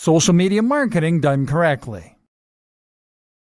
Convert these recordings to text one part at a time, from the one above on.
Social media marketing done correctly.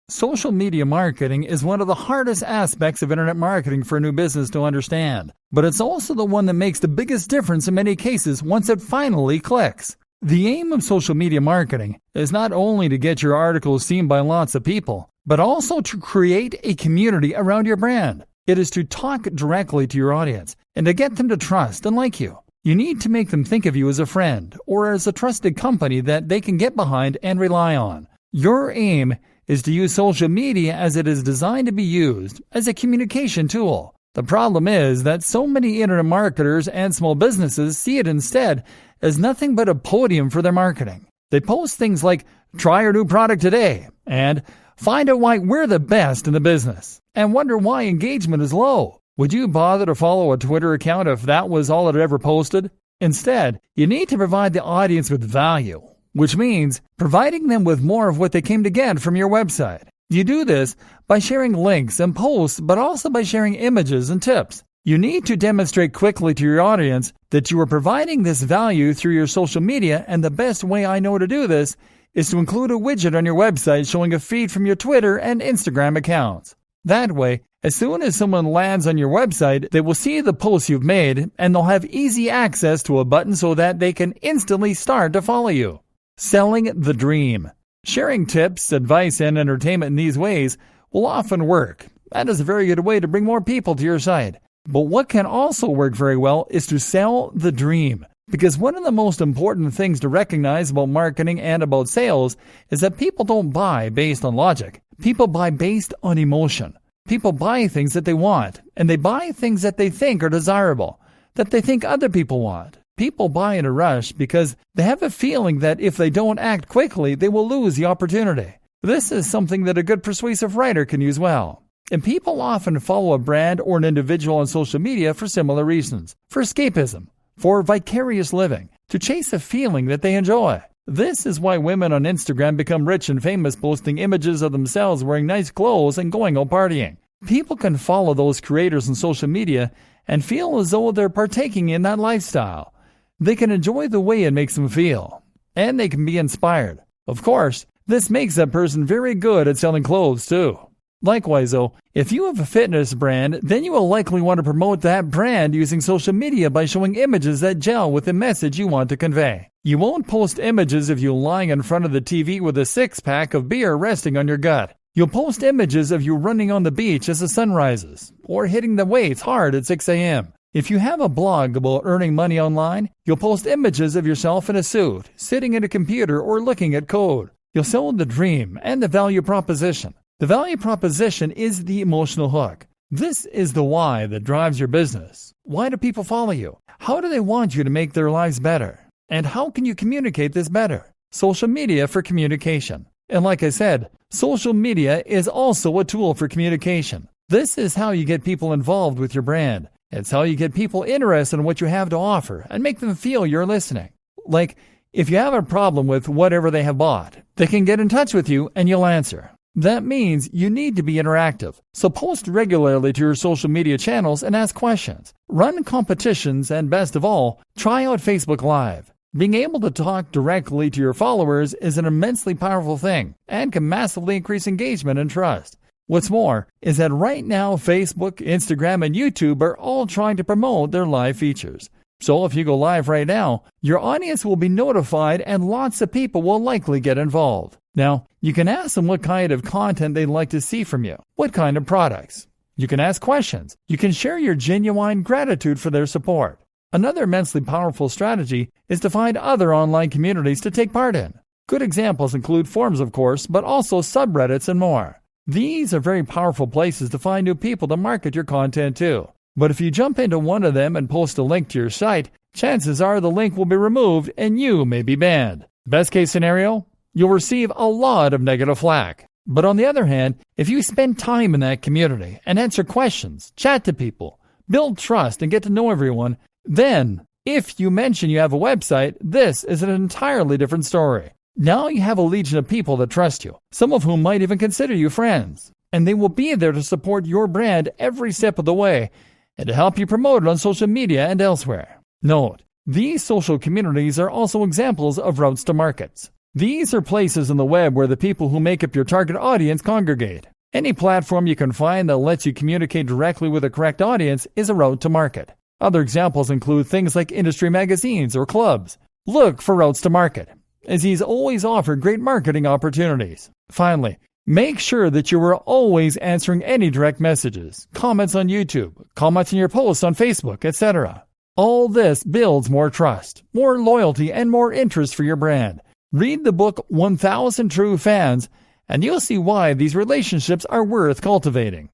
Social media marketing is one of the hardest aspects of internet marketing for a new business to understand, but it's also the one that makes the biggest difference in many cases once it finally clicks. The aim of social media marketing is not only to get your articles seen by lots of people, but also to create a community around your brand. It is to talk directly to your audience and to get them to trust and like you. You need to make them think of you as a friend or as a trusted company that they can get behind and rely on. Your aim is to use social media as it is designed to be used as a communication tool. The problem is that so many internet marketers and small businesses see it instead as nothing but a podium for their marketing. They post things like, "Try our new product today," and "Find out why we're the best in the business," and wonder why engagement is low. Would you bother to follow a Twitter account if that was all it ever posted? Instead, you need to provide the audience with value, which means providing them with more of what they came to get from your website. You do this by sharing links and posts, but also by sharing images and tips. You need to demonstrate quickly to your audience that you are providing this value through your social media, and the best way I know to do this is to include a widget on your website showing a feed from your Twitter and Instagram accounts. That way, as soon as someone lands on your website, they will see the posts you've made, and they'll have easy access to a button so that they can instantly start to follow you. Selling the dream. Sharing tips, advice, and entertainment in these ways will often work. That is a very good way to bring more people to your site. But what can also work very well is to sell the dream. Because one of the most important things to recognize about marketing and about sales is that people don't buy based on logic. People buy based on emotion. People buy things that they want, and they buy things that they think are desirable, that they think other people want. People buy in a rush because they have a feeling that if they don't act quickly, they will lose the opportunity. This is something that a good persuasive writer can use well. And people often follow a brand or an individual on social media for similar reasons. For escapism, for vicarious living, to chase a feeling that they enjoy. This is why women on Instagram become rich and famous posting images of themselves wearing nice clothes and going out partying. People can follow those creators on social media and feel as though they're partaking in that lifestyle. They can enjoy the way it makes them feel, and they can be inspired. Of course, this makes that person very good at selling clothes too. Likewise though, if you have a fitness brand, then you will likely want to promote that brand using social media by showing images that gel with the message you want to convey. You won't post images of you lying in front of the TV with a six-pack of beer resting on your gut. You'll post images of you running on the beach as the sun rises, or hitting the weights hard at 6 a.m. If you have a blog about earning money online, you'll post images of yourself in a suit, sitting at a computer or looking at code. You'll sell the dream and the value proposition. The value proposition is the emotional hook. This is the why that drives your business. Why do people follow you? How do they want you to make their lives better? And how can you communicate this better? Social media for communication. And like I said, social media is also a tool for communication. This is how you get people involved with your brand. It's how you get people interested in what you have to offer and make them feel you're listening. Like, if you have a problem with whatever they have bought, they can get in touch with you and you'll answer. That means you need to be interactive. So post regularly to your social media channels and ask questions. Run competitions, and best of all, try out Facebook Live. Being able to talk directly to your followers is an immensely powerful thing and can massively increase engagement and trust. What's more is that right now Facebook, Instagram, and YouTube are all trying to promote their live features. So if you go live right now, your audience will be notified and lots of people will likely get involved. Now, you can ask them what kind of content they'd like to see from you, what kind of products. You can ask questions. You can share your genuine gratitude for their support. Another immensely powerful strategy is to find other online communities to take part in. Good examples include forums, of course, but also subreddits and more. These are very powerful places to find new people to market your content to. But if you jump into one of them and post a link to your site, chances are the link will be removed and you may be banned. Best case scenario, you'll receive a lot of negative flack. But on the other hand, if you spend time in that community and answer questions, chat to people, build trust, and get to know everyone, then, if you mention you have a website, this is an entirely different story. Now you have a legion of people that trust you, some of whom might even consider you friends, and they will be there to support your brand every step of the way and to help you promote it on social media and elsewhere. Note, these social communities are also examples of routes to markets. These are places on the web where the people who make up your target audience congregate. Any platform you can find that lets you communicate directly with the correct audience is a route to market. Other examples include things like industry magazines or clubs. Look for routes to market, as these always offer great marketing opportunities. Finally, make sure that you are always answering any direct messages, comments on YouTube, comments in your posts on Facebook, etc. All this builds more trust, more loyalty, and more interest for your brand. Read the book 1000 True Fans, and you'll see why these relationships are worth cultivating.